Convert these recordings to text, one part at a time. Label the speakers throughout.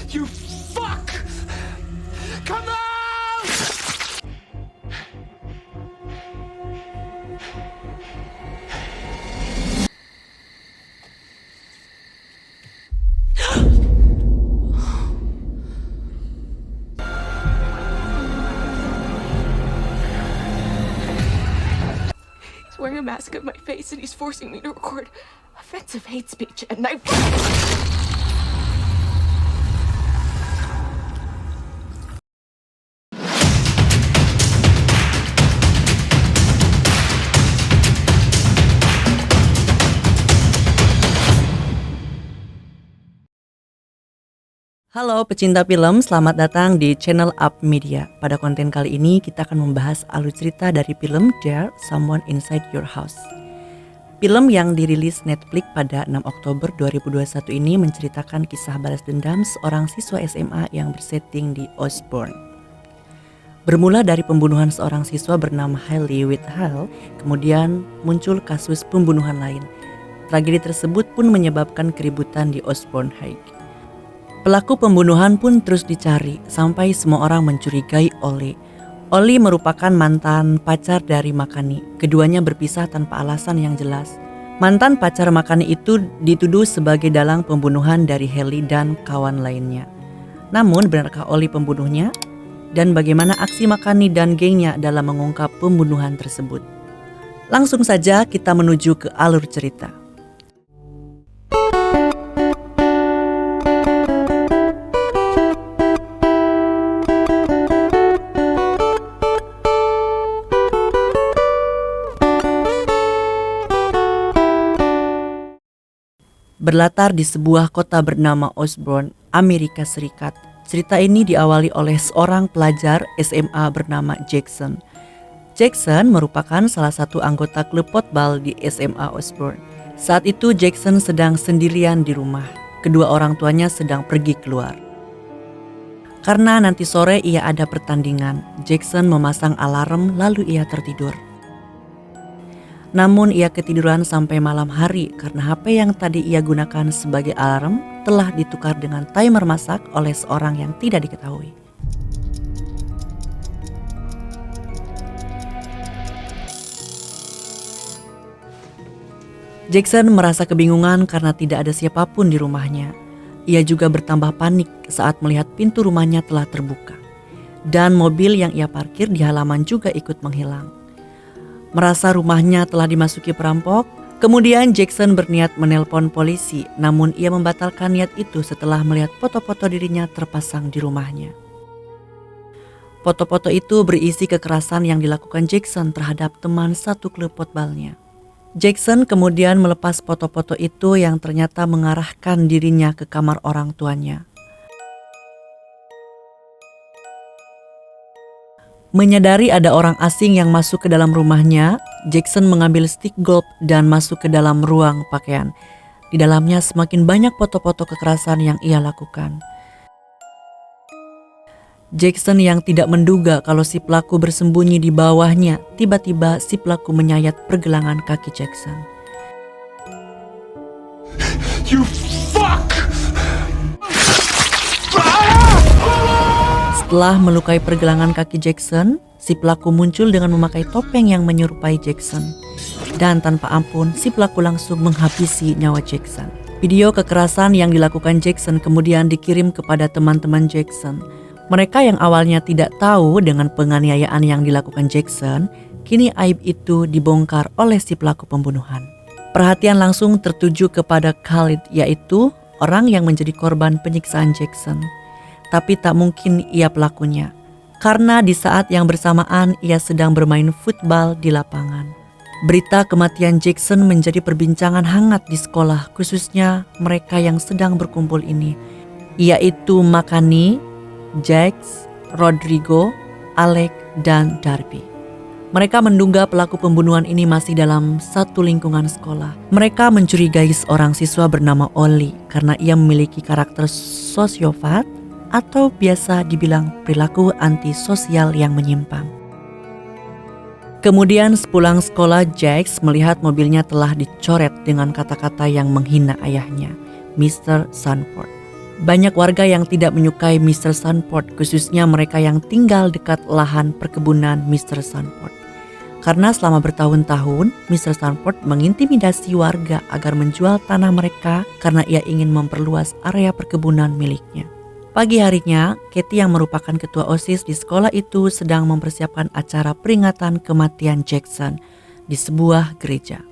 Speaker 1: You fuck! Come out!
Speaker 2: He's wearing a mask of my face and he's forcing me to record offensive hate speech and I...
Speaker 3: Halo pecinta film, selamat datang di channel Up Media. Pada konten kali ini kita akan membahas alur cerita dari film There Someone Inside Your House. Film yang dirilis Netflix pada 6 Oktober 2021 ini menceritakan kisah balas dendam seorang siswa SMA yang bersetting di Osborne. Bermula dari pembunuhan seorang siswa bernama Hailey Whitehall, kemudian muncul kasus pembunuhan lain. Tragedi tersebut pun menyebabkan keributan di Osborne High. Pelaku pembunuhan pun terus dicari sampai semua orang mencurigai Ollie. Ollie merupakan mantan pacar dari Makani. Keduanya berpisah tanpa alasan yang jelas. Mantan pacar Makani itu dituduh sebagai dalang pembunuhan dari Hailey dan kawan lainnya. Namun benarkah Ollie pembunuhnya? Dan bagaimana aksi Makani dan gengnya dalam mengungkap pembunuhan tersebut? Langsung saja kita menuju ke alur cerita. Berlatar di sebuah kota bernama Osborne, Amerika Serikat. Cerita ini diawali oleh seorang pelajar SMA bernama Jackson. Jackson merupakan salah satu anggota klub potbal di SMA Osborne. Saat itu Jackson sedang sendirian di rumah. Kedua orang tuanya sedang pergi keluar. Karena nanti sore ia ada pertandingan, Jackson memasang alarm lalu ia tertidur. Namun ia ketiduran sampai malam hari karena HP yang tadi ia gunakan sebagai alarm telah ditukar dengan timer masak oleh seorang yang tidak diketahui. Jackson merasa kebingungan karena tidak ada siapapun di rumahnya. Ia juga bertambah panik saat melihat pintu rumahnya telah terbuka. Dan mobil yang ia parkir di halaman juga ikut menghilang. Merasa rumahnya telah dimasuki perampok, kemudian Jackson berniat menelpon polisi, namun ia membatalkan niat itu setelah melihat foto-foto dirinya terpasang di rumahnya. Foto-foto itu berisi kekerasan yang dilakukan Jackson terhadap teman satu klub potbalnya. Jackson kemudian melepas foto-foto itu yang ternyata mengarahkan dirinya ke kamar orang tuanya. Menyadari ada orang asing yang masuk ke dalam rumahnya, Jackson mengambil stick golf dan masuk ke dalam ruang pakaian. Di dalamnya semakin banyak foto-foto kekerasan yang ia lakukan. Jackson yang tidak menduga kalau si pelaku bersembunyi di bawahnya, tiba-tiba si pelaku menyayat pergelangan kaki Jackson.
Speaker 1: You fuck!
Speaker 3: Setelah melukai pergelangan kaki Jackson, si pelaku muncul dengan memakai topeng yang menyerupai Jackson. Dan tanpa ampun, si pelaku langsung menghabisi nyawa Jackson. Video kekerasan yang dilakukan Jackson kemudian dikirim kepada teman-teman Jackson. Mereka yang awalnya tidak tahu dengan penganiayaan yang dilakukan Jackson, kini aib itu dibongkar oleh si pelaku pembunuhan. Perhatian langsung tertuju kepada Khalid, yaitu orang yang menjadi korban penyiksaan Jackson. Tapi tak mungkin ia pelakunya, karena di saat yang bersamaan ia sedang bermain football di lapangan. Berita kematian Jackson menjadi perbincangan hangat di sekolah, khususnya mereka yang sedang berkumpul ini, yaitu Makani, Jax, Rodrigo, Alec, dan Darby. Mereka menduga pelaku pembunuhan ini masih dalam satu lingkungan sekolah. Mereka mencurigai seorang siswa bernama Ollie karena ia memiliki karakter sosiopat atau biasa dibilang perilaku antisosial yang menyimpang. Kemudian sepulang sekolah, Jax melihat mobilnya telah dicoret dengan kata-kata yang menghina ayahnya, Mr. Sanford. Banyak warga yang tidak menyukai Mr. Sanford, khususnya mereka yang tinggal dekat lahan perkebunan Mr. Sanford. Karena selama bertahun-tahun, Mr. Sanford mengintimidasi warga agar menjual tanah mereka karena ia ingin memperluas area perkebunan miliknya. Pagi harinya, Katie yang merupakan ketua OSIS di sekolah itu sedang mempersiapkan acara peringatan kematian Jackson di sebuah gereja.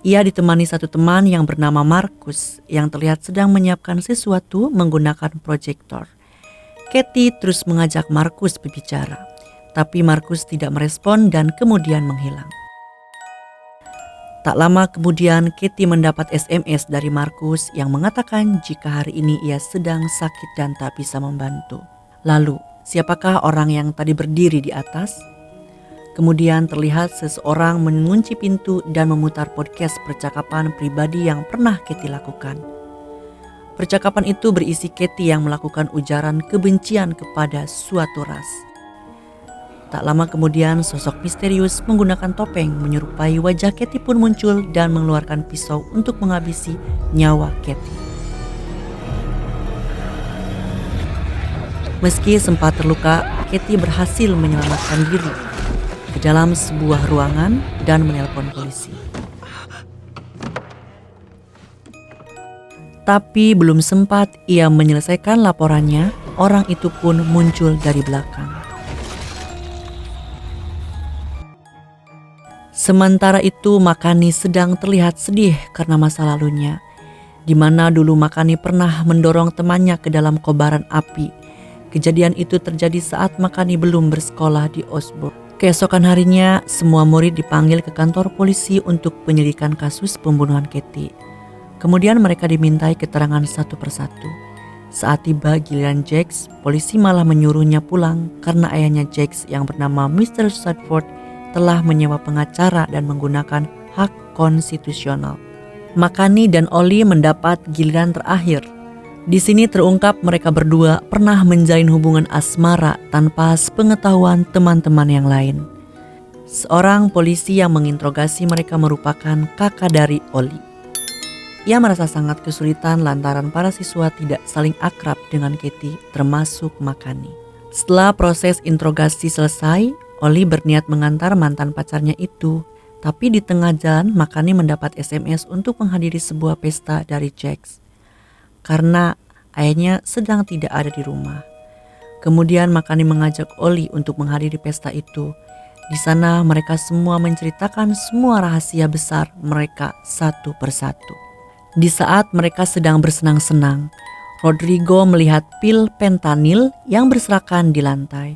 Speaker 3: Ia ditemani satu teman yang bernama Marcus yang terlihat sedang menyiapkan sesuatu menggunakan proyektor. Katie terus mengajak Marcus berbicara, tapi Marcus tidak merespon dan kemudian menghilang. Tak lama kemudian Katie mendapat SMS dari Marcus yang mengatakan jika hari ini ia sedang sakit dan tak bisa membantu. Lalu, siapakah orang yang tadi berdiri di atas? Kemudian terlihat seseorang mengunci pintu dan memutar podcast percakapan pribadi yang pernah Katie lakukan. Percakapan itu berisi Katie yang melakukan ujaran kebencian kepada suatu ras. Tak lama kemudian sosok misterius menggunakan topeng menyerupai wajah Katie pun muncul dan mengeluarkan pisau untuk menghabisi nyawa Katie. Meski sempat terluka, Katie berhasil menyelamatkan diri ke dalam sebuah ruangan dan menelpon polisi. Tapi belum sempat ia menyelesaikan laporannya, orang itu pun muncul dari belakang. Sementara itu Makani sedang terlihat sedih karena masa lalunya, di mana dulu Makani pernah mendorong temannya ke dalam kobaran api. Kejadian itu terjadi saat Makani belum bersekolah di Osborne. Keesokan harinya, semua murid dipanggil ke kantor polisi untuk penyelidikan kasus pembunuhan Katie. Kemudian mereka dimintai keterangan satu persatu. Saat tiba giliran Jax, polisi malah menyuruhnya pulang karena ayahnya Jax yang bernama Mr. Sanford telah menyewa pengacara dan menggunakan hak konstitusional. Makani dan Ollie mendapat giliran terakhir. Di sini terungkap mereka berdua pernah menjalin hubungan asmara tanpa sepengetahuan teman-teman yang lain. Seorang polisi yang menginterogasi mereka merupakan kakak dari Ollie. Ia merasa sangat kesulitan lantaran para siswa tidak saling akrab dengan Katie, termasuk Makani. Setelah proses interogasi selesai, Ollie berniat mengantar mantan pacarnya itu. Tapi di tengah jalan, Makani mendapat SMS untuk menghadiri sebuah pesta dari Jax karena ayahnya sedang tidak ada di rumah. Kemudian Makani mengajak Ollie untuk menghadiri pesta itu. Di sana mereka semua menceritakan semua rahasia besar mereka satu persatu. Di saat mereka sedang bersenang-senang, Rodrigo melihat pil pentanil yang berserakan di lantai.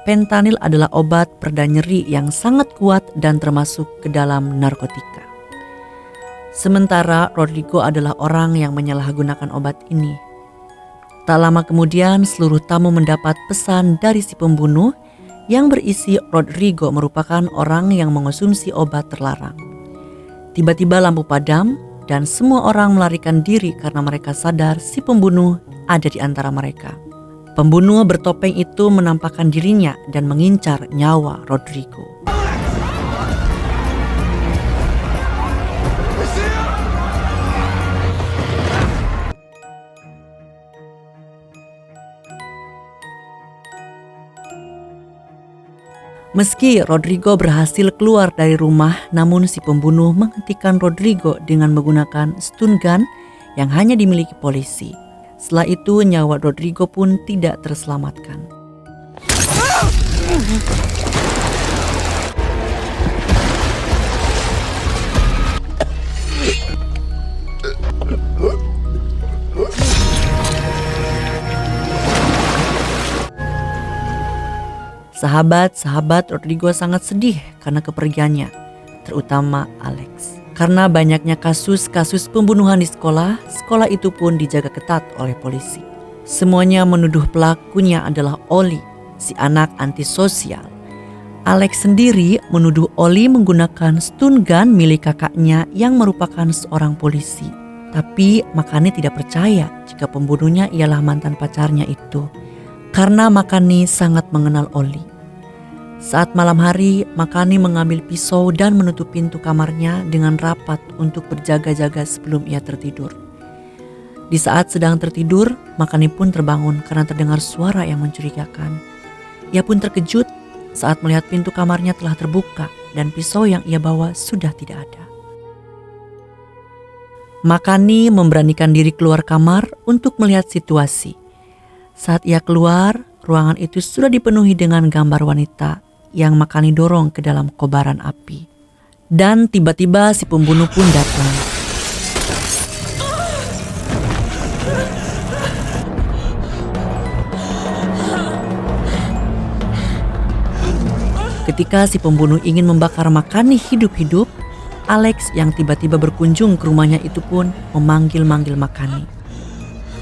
Speaker 3: Pentanil adalah obat pereda nyeri yang sangat kuat dan termasuk ke dalam narkotika. Sementara Rodrigo adalah orang yang menyalahgunakan obat ini. Tak lama kemudian seluruh tamu mendapat pesan dari si pembunuh yang berisi Rodrigo merupakan orang yang mengonsumsi obat terlarang. Tiba-tiba lampu padam dan semua orang melarikan diri karena mereka sadar si pembunuh ada di antara mereka. Pembunuh bertopeng itu menampakkan dirinya dan mengincar nyawa Rodrigo. Meski Rodrigo berhasil keluar dari rumah, namun si pembunuh menghentikan Rodrigo dengan menggunakan stun gun yang hanya dimiliki polisi. Setelah itu nyawa Rodrigo pun tidak terselamatkan. Sahabat-sahabat Rodrigo sangat sedih karena kepergiannya, terutama Alex. Karena banyaknya kasus-kasus pembunuhan di sekolah, sekolah itu pun dijaga ketat oleh polisi. Semuanya menuduh pelakunya adalah Ollie, si anak antisosial. Alex sendiri menuduh Ollie menggunakan stun gun milik kakaknya yang merupakan seorang polisi. Tapi Makani tidak percaya jika pembunuhnya ialah mantan pacarnya itu, karena Makani sangat mengenal Ollie. Saat malam hari, Makani mengambil pisau dan menutup pintu kamarnya dengan rapat untuk berjaga-jaga sebelum ia tertidur. Di Di saat sedang tertidur, Makani pun terbangun karena terdengar suara yang mencurigakan. Ia pun terkejut saat melihat pintu kamarnya telah terbuka dan pisau yang ia bawa sudah tidak ada. Makani memberanikan diri keluar kamar untuk melihat situasi. Saat ia keluar, ruangan itu sudah dipenuhi dengan gambar wanita yang Makani dorong ke dalam kobaran api. Dan tiba-tiba si pembunuh pun datang. Ketika si pembunuh ingin membakar Makani hidup-hidup, Alex yang tiba-tiba berkunjung ke rumahnya itu pun memanggil-manggil Makani.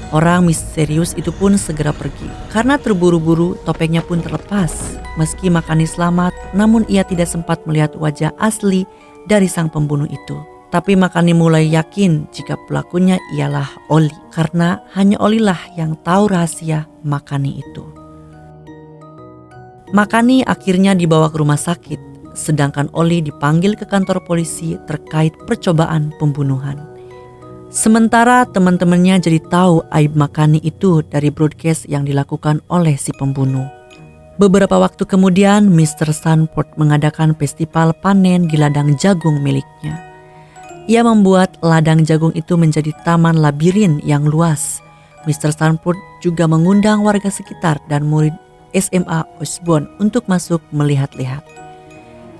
Speaker 3: Orang misterius itu pun segera pergi. Karena terburu-buru, topengnya pun terlepas. Meski Makani selamat, namun ia tidak sempat melihat wajah asli dari sang pembunuh itu. Tapi Makani mulai yakin jika pelakunya ialah Oli, karena hanya Oli lah yang tahu rahasia Makani itu. Makani akhirnya dibawa ke rumah sakit. Sedangkan Oli dipanggil ke kantor polisi terkait percobaan pembunuhan. Sementara teman-temannya jadi tahu aib Makani itu dari broadcast yang dilakukan oleh si pembunuh. Beberapa waktu kemudian Mr. Sanford mengadakan festival panen di ladang jagung miliknya. Ia membuat ladang jagung itu menjadi taman labirin yang luas. Mr. Sanford juga mengundang warga sekitar dan murid SMA Osborne untuk masuk melihat-lihat.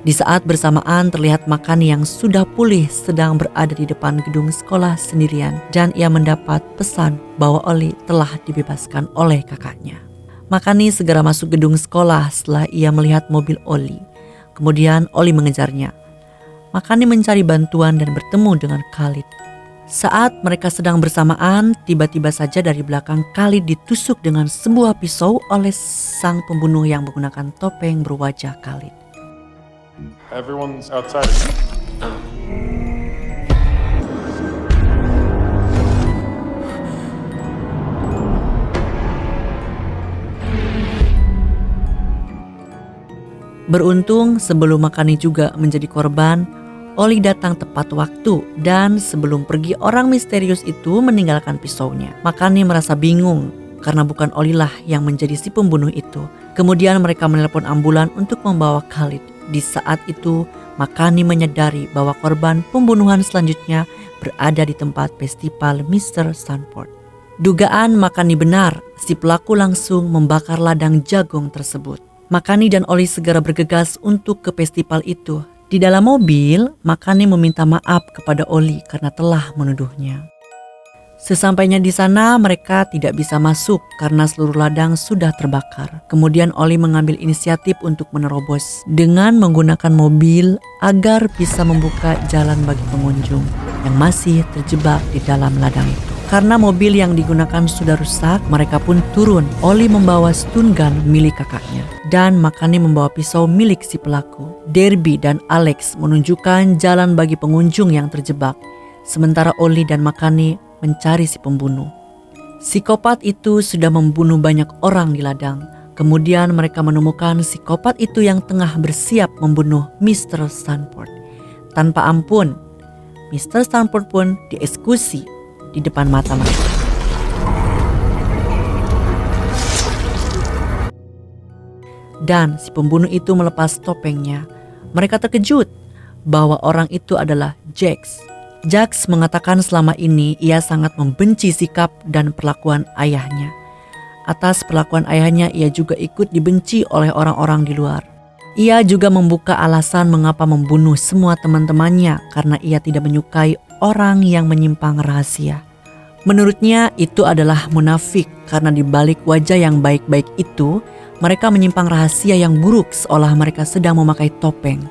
Speaker 3: Di saat bersamaan terlihat Makani yang sudah pulih sedang berada di depan gedung sekolah sendirian dan ia mendapat pesan bahwa Oli telah dibebaskan oleh kakaknya. Makani segera masuk gedung sekolah setelah ia melihat mobil Oli. Kemudian Oli mengejarnya. Makani mencari bantuan dan bertemu dengan Khalid. Saat mereka sedang bersamaan, tiba-tiba saja dari belakang Khalid ditusuk dengan sebuah pisau oleh sang pembunuh yang menggunakan topeng berwajah Khalid.
Speaker 1: Everyone's outside.
Speaker 3: Beruntung sebelum Makani juga menjadi korban, Oli datang tepat waktu dan sebelum pergi orang misterius itu meninggalkan pisaunya. Makani merasa bingung karena bukan Oli lah yang menjadi si pembunuh itu. Kemudian mereka menelpon ambulan untuk membawa Khalid. Di saat itu, Makani menyadari bahwa korban pembunuhan selanjutnya berada di tempat festival Mr. Sanford. Dugaan Makani benar, si pelaku langsung membakar ladang jagung tersebut. Makani dan Oli segera bergegas untuk ke festival itu. Di dalam mobil, Makani meminta maaf kepada Oli karena telah menuduhnya. Sesampainya di sana, mereka tidak bisa masuk karena seluruh ladang sudah terbakar. Kemudian Oli mengambil inisiatif untuk menerobos dengan menggunakan mobil agar bisa membuka jalan bagi pengunjung yang masih terjebak di dalam ladang itu. Karena mobil yang digunakan sudah rusak, mereka pun turun. Oli membawa stun gun milik kakaknya dan Makani membawa pisau milik si pelaku. Derby dan Alex menunjukkan jalan bagi pengunjung yang terjebak. Sementara Oli dan Makani mencari si pembunuh. Psikopat itu sudah membunuh banyak orang di ladang. Kemudian mereka menemukan psikopat itu yang tengah bersiap membunuh Mr. Sanford. Tanpa ampun, Mr. Sanford pun dieksekusi di depan mata mereka. Dan si pembunuh itu melepas topengnya. Mereka terkejut bahwa orang itu adalah Jax. Jax mengatakan selama ini ia sangat membenci sikap dan perlakuan ayahnya. Atas perlakuan ayahnya ia juga ikut dibenci oleh orang-orang di luar. Ia juga membuka alasan mengapa membunuh semua teman-temannya karena ia tidak menyukai orang yang menyimpang rahasia. Menurutnya itu adalah munafik karena di balik wajah yang baik-baik itu mereka menyimpang rahasia yang buruk seolah mereka sedang memakai topeng.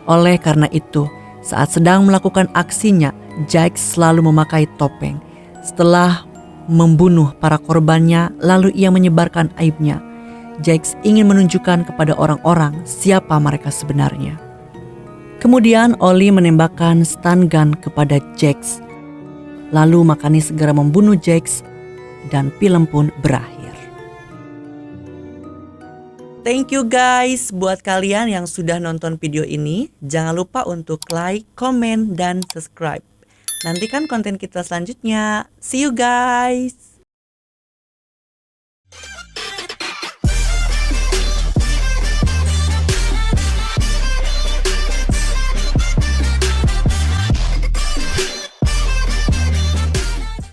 Speaker 3: Oleh karena itu, saat sedang melakukan aksinya, Jax selalu memakai topeng. Setelah membunuh para korbannya, lalu ia menyebarkan aibnya. Jax ingin menunjukkan kepada orang-orang siapa mereka sebenarnya. Kemudian Oli menembakkan stun gun kepada Jax. Lalu Makani segera membunuh Jax dan film pun berakhir. Thank you guys buat kalian yang sudah nonton video ini. Jangan lupa untuk like, komen, dan subscribe. Nantikan konten kita selanjutnya. See you guys!